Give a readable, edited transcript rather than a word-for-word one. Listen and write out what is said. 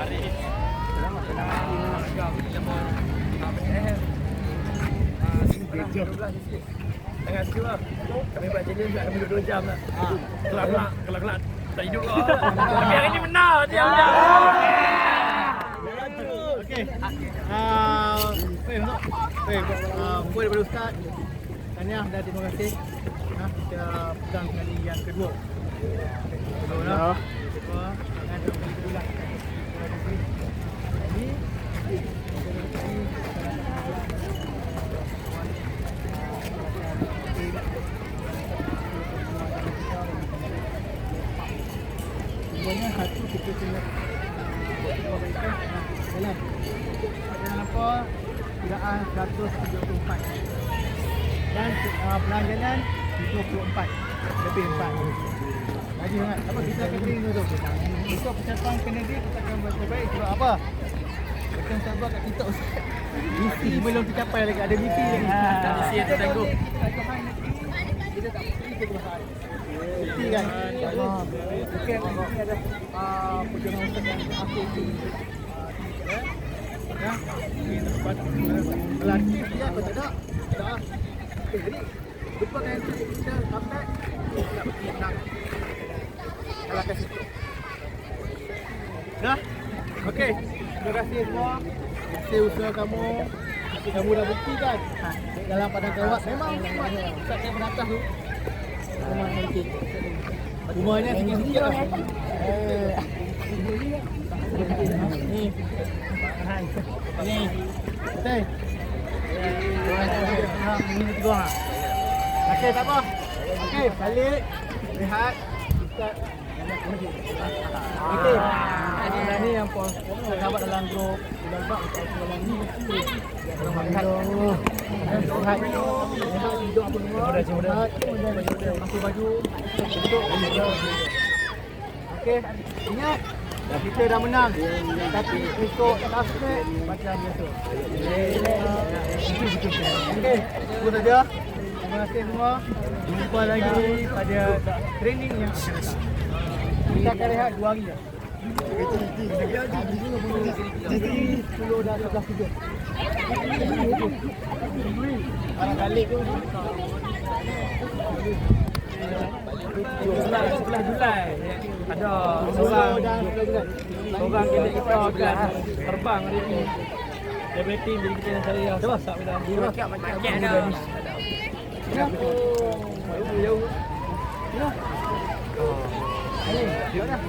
Selamat senang. Jangan sikit lah. Kami buat challenge kami duduk 2 jam lah. Kelak tak hidup lah. Tapi hari ni benar dia. Okey. Poin daripada Ustaz. Tahniah dan terima kasih. Kita pegang kali yang kedua. Kedua. Jangan terus kali kedua lah. Semuanya satu kita kena jalan. Jangan lupa kiraan 174 dan belanjanan 24 lebih 4. Lagi sangat. Apa kita akan beri tu? Untuk persiapan Kennedy kita akan buat terbaik. Sebab apa? Kita sabar kat kita Ustaz. Misi belum tercapai lagi. Ada misi lagi. Misi yang tertangguh. Kita tak mesti kebahagiaan. Mesti kan? Okey, ini ada perjalanan Ustaz yang aku ya. Ini tempat relatif dia atau tak? Tak. Okey, jadi lepas kan kita sampai nak pergi nak kalau kasih tu. Dah? Okey. Terima kasih semua. Hasil usaha kamu. Kamu dah buktikan dalam padang kawat memang Ustaz yang beratas tu memang cantik. Rumahnya sikit-sikit lah. Ni. Ni. Betul. Ini tiga orang. Okey, tak apa. Okey, balik. Rehat. Ustaz. Okey. Ini yang pun sahabat dalam grup. Dalam ni mesti. Alhamdulillah. Rehat. Rehat hidup apa semua. Rehat. Pakai baju. Duduk. Okey. Ingat. Kita dah menang. Tapi esok tasbih macam biasa. Okey. Itu saja. Terima kasih semua. Jumpa lagi pada training yang akan datang. Kita akan rehat 2 hari dah. Jadi 10 dah 11 tiga. Barangkali tu Sebelah Julai ada seorang kita akan terbang hari ni. Dia betting jadi kita nak cari yang masak pada dia. Macam dah. Jauh. Ya. Ni, dia dah.